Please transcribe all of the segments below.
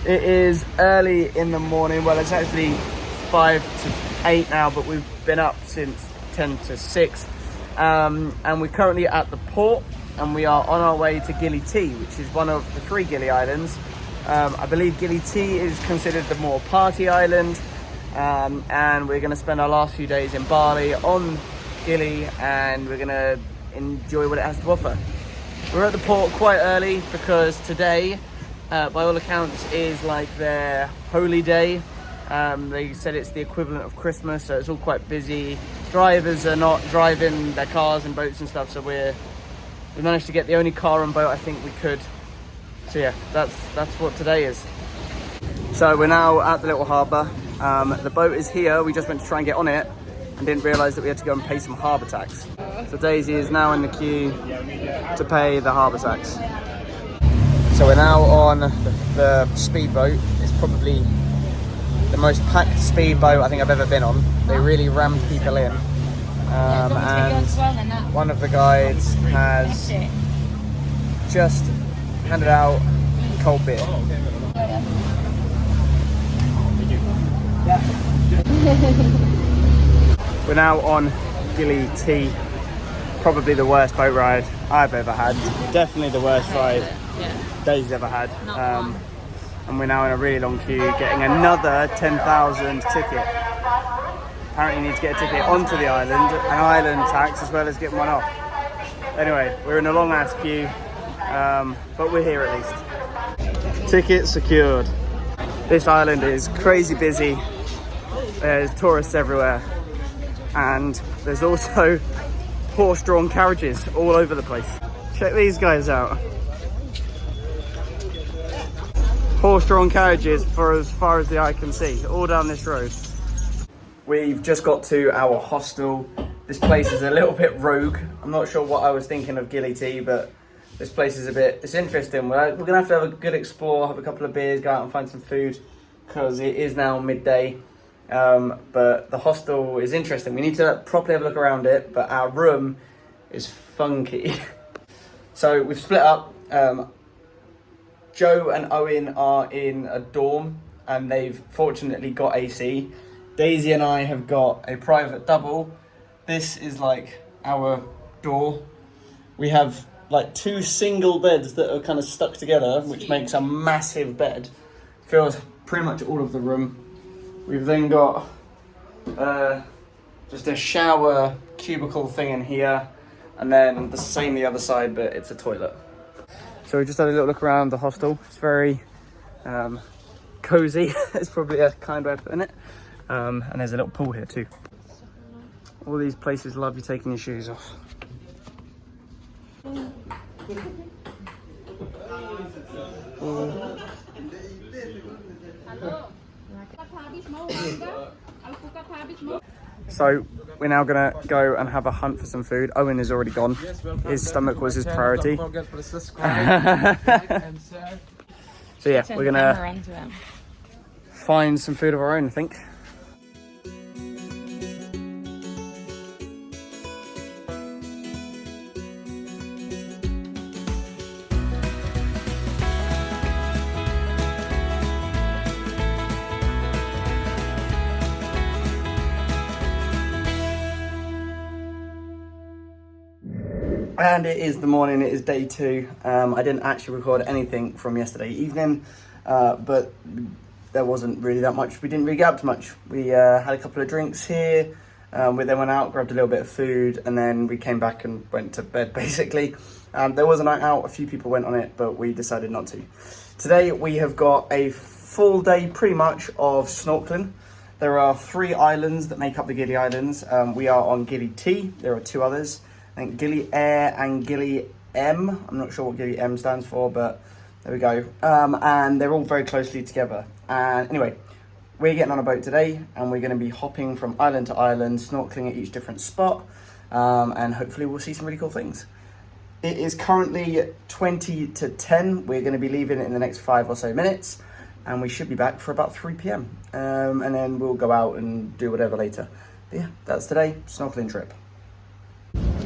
It is early in the morning. Well, it's actually 5 to 8 now, but we've been up since 10 to 6. And we're currently at the port, and we are on our way to Gili T, which is one of the 3 Gili Islands. I believe Gili T is considered the more party island, and we're going to spend our last few days in Bali on Gili, and we're going to enjoy what it has to offer. We're at the port quite early because today, by all accounts, is like their holy day. They said it's the equivalent of Christmas, so it's all quite busy. Drivers are not driving their cars and boats and stuff, so we managed to get the only car and boat I think we could. So yeah, that's what today is. So we're now at the little harbour. The boat is here. We just went to try and get on it and didn't realise that we had to go and pay some harbour tax. So Daisy is now in the queue to pay the harbour tax. So we're now on the speedboat. It's probably the most packed speedboat I think I've ever been on. They really rammed people in. And one of the guides has just handed out cold beer. We're now on Gili T. Probably the worst boat ride I've ever had. Definitely the worst ride Daisy's ever had. And we're now in a really long queue getting another 10,000 ticket. Apparently you need to get a ticket onto the island, an island tax, as well as getting one off. Anyway, we're in a long ass queue, but we're here at least. Ticket secured. This island is crazy busy. There's tourists everywhere. And there's also horse-drawn carriages all over the place. Check these guys out. Horse-drawn carriages for as far as the eye can see, all down this road. We've just got to our hostel. This place is a little bit rogue. I'm not sure what I was thinking of Gili T, but this place is it's interesting. We're gonna have to have a good explore, have a couple of beers, go out and find some food, because it is now midday. But the hostel is interesting. We need to properly have a look around it, but our room is funky. So we've split up. Joe and Owen are in a dorm, and they've fortunately got AC. Daisy and I have got a private double. This is like our door. We have like 2 single beds that are kind of stuck together, which makes a massive bed. Fills pretty much all of the room. We've then got just a shower cubicle thing in here, and then the same the other side, but it's a toilet. So we just had a little look around the hostel. It's very cozy. It's probably a kind way of putting it. And there's a little pool here too. All these places love you taking your shoes off. So we're now gonna go and have a hunt for some food. Owen is already gone. His stomach was his priority. So yeah, we're gonna find some food of our own, I think. And it is the morning, it is day 2. I didn't actually record anything from yesterday evening, but there wasn't really that much. We didn't really get up to much. We had a couple of drinks here, we then went out, grabbed a little bit of food, and then we came back and went to bed basically. There was a night out, a few people went on it, but we decided not to. Today we have got a full day pretty much of snorkeling. There are 3 islands that make up the Gili Islands. We are on Gili T, there are 2 others. I think Gili Air and Gili M. I'm not sure what Gili M stands for, but there we go. And they're all very closely together. And anyway, we're getting on a boat today, and we're going to be hopping from island to island, snorkeling at each different spot, and hopefully we'll see some really cool things. It is currently 20 to 10. We're going to be leaving in the next 5 or so minutes, and we should be back for about 3 p.m. And then we'll go out and do whatever later. But yeah, that's today, snorkeling trip.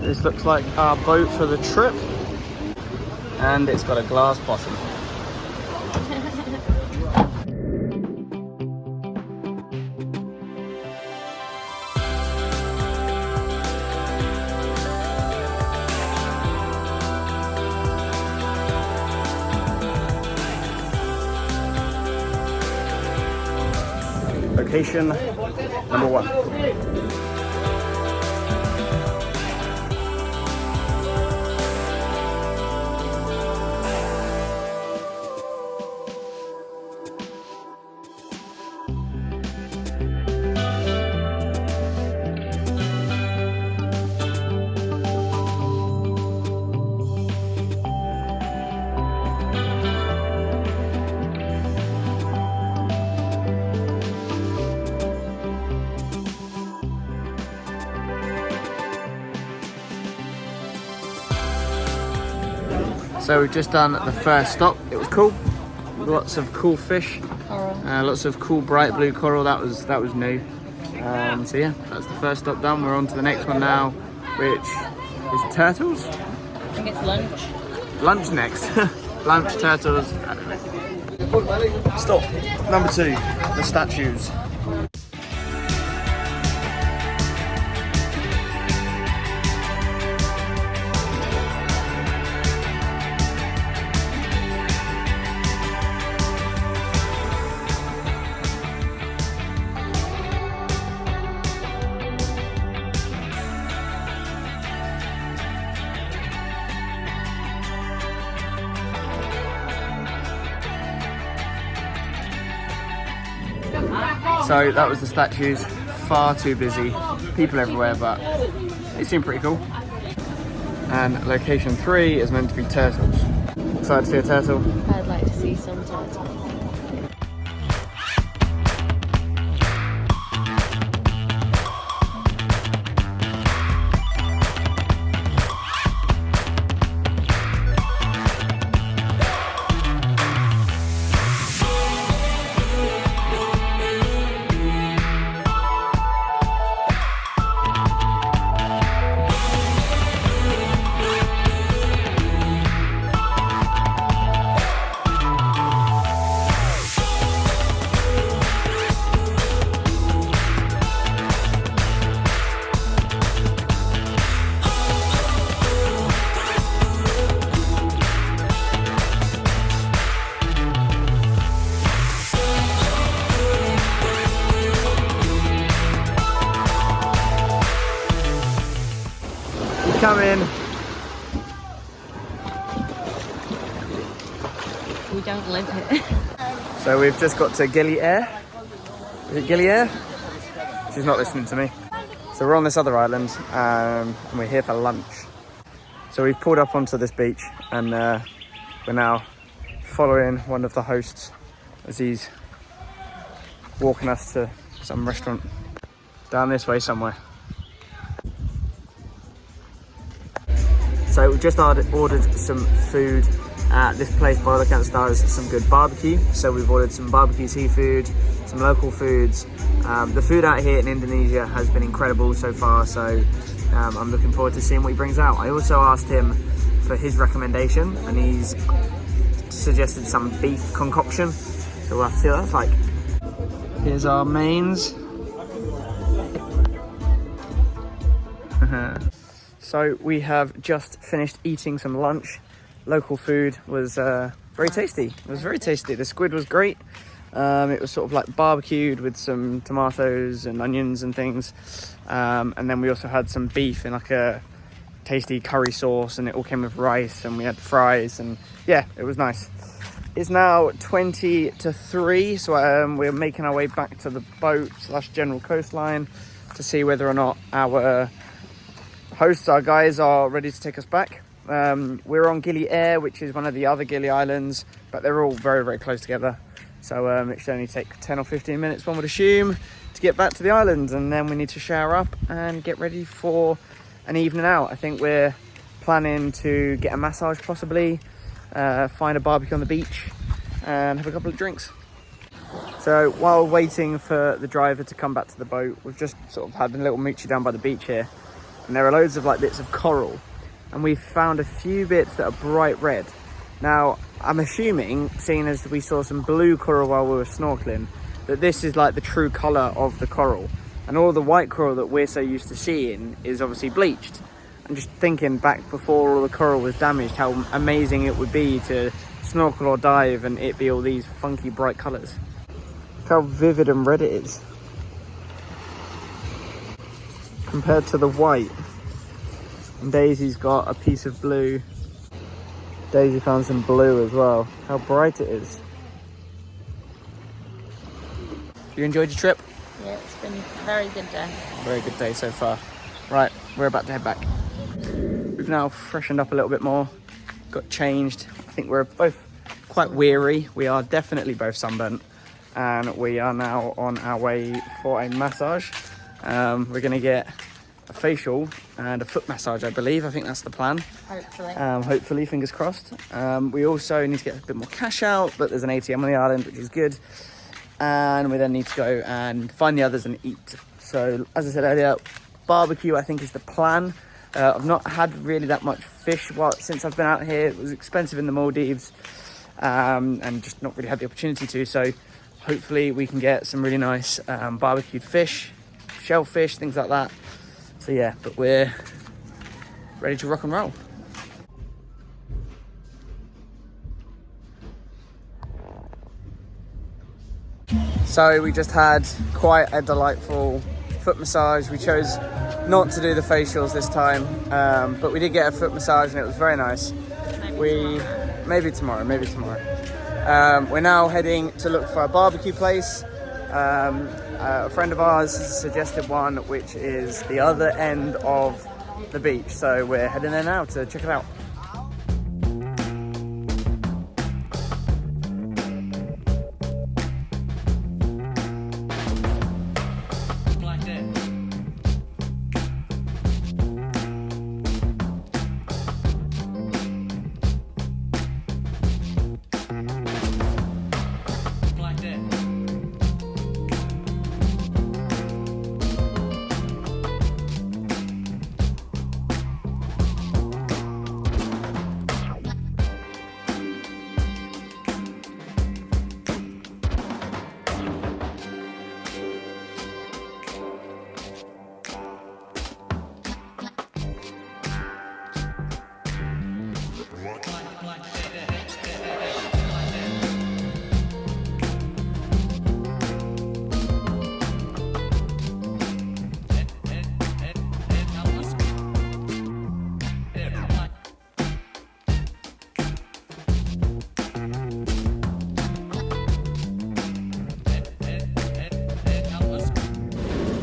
This looks like our boat for the trip, and it's got a glass bottom. location number 1. So we've just done the first stop. It was cool. Lots of cool fish. Lots of cool bright blue coral. That was new. So yeah, that's the first stop done. We're on to the next one now, which is turtles. I think it's lunch. Lunch next. Lunch, turtles. Stop. Number 2, the statues. So that was the statues, far too busy, people everywhere, but they seem pretty cool. And location 3 is meant to be turtles. Excited to see a turtle? I'd like to see some turtles. Come in. We don't live here. So we've just got to Gili Air. Is it Gili Air? She's not listening to me. So we're on this other island and we're here for lunch. So we've pulled up onto this beach and we're now following one of the hosts as he's walking us to some restaurant down this way somewhere. So we just ordered some food at this place. By all accounts, does some good barbecue. So we've ordered some barbecue seafood, some local foods. The food out here in Indonesia has been incredible so far. So I'm looking forward to seeing what he brings out. I also asked him for his recommendation, and he's suggested some beef concoction. So we'll have to see what that's like. Here's our mains. So we have just finished eating some lunch. Local food was very tasty. It was very tasty. The squid was great. It was sort of like barbecued with some tomatoes and onions and things. And then we also had some beef in like a tasty curry sauce, and it all came with rice, and we had fries, and yeah, it was nice. It's now 20 to 3, so we're making our way back to the boat / general coastline to see whether or not our hosts, our guys, are ready to take us back. We're on Gili Air, which is one of the other Gili Islands, but they're all very, very close together. So it should only take 10 or 15 minutes, one would assume, to get back to the island. And then we need to shower up and get ready for an evening out. I think we're planning to get a massage possibly, find a barbecue on the beach and have a couple of drinks. So while waiting for the driver to come back to the boat, we've just sort of had a little moochie down by the beach here. And there are loads of like bits of coral, and we've found a few bits that are bright red. Now I'm assuming, seeing as we saw some blue coral while we were snorkeling, that this is like the true color of the coral, and all the white coral that we're so used to seeing is obviously bleached. I'm just thinking back before all the coral was damaged, how amazing it would be to snorkel or dive and it be all these funky bright colors. Look how vivid and red it is compared to the white. And Daisy's got a piece of blue. Daisy found some blue as well. How bright it is. You enjoyed your trip? Yeah, it's been a very good day. Very good day so far. Right, we're about to head back. We've now freshened up a little bit more, got changed. I think we're both quite weary. We are definitely both sunburnt, and we are now on our way for a massage. We're gonna get a facial and a foot massage, I believe. I think that's the plan. Hopefully. Hopefully, fingers crossed. We also need to get a bit more cash out, but there's an ATM on the island, which is good. And we then need to go and find the others and eat. So, as I said earlier, barbecue, I think, is the plan. I've not had really that much fish since I've been out here. It was expensive in the Maldives, and just not really had the opportunity to. So, hopefully, we can get some really nice barbecued fish, shellfish, things like that. So, yeah, but we're ready to rock and roll. So we just had quite a delightful foot massage. We chose not to do the facials this time, but we did get a foot massage and it was very nice. Maybe tomorrow. We're now heading to look for a barbecue place. A friend of ours suggested one which is the other end of the beach, so we're heading there now to check it out.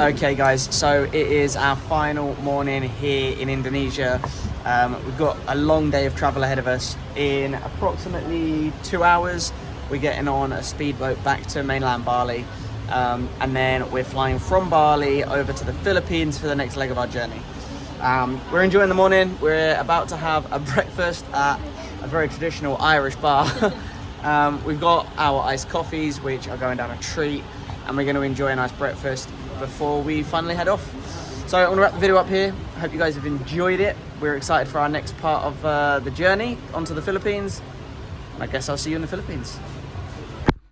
Okay guys, so it is our final morning here in Indonesia. We've got a long day of travel ahead of us. In approximately 2 hours, we're getting on a speedboat back to mainland Bali. And then we're flying from Bali over to the Philippines for the next leg of our journey. We're enjoying the morning. We're about to have a breakfast at a very traditional Irish bar. We've got our iced coffees, which are going down a treat, and we're going to enjoy a nice breakfast before we finally head off. So I'm going to wrap the video up here. I hope you guys have enjoyed it. We're excited for our next part of the journey onto the Philippines. And I guess I'll see you in the Philippines.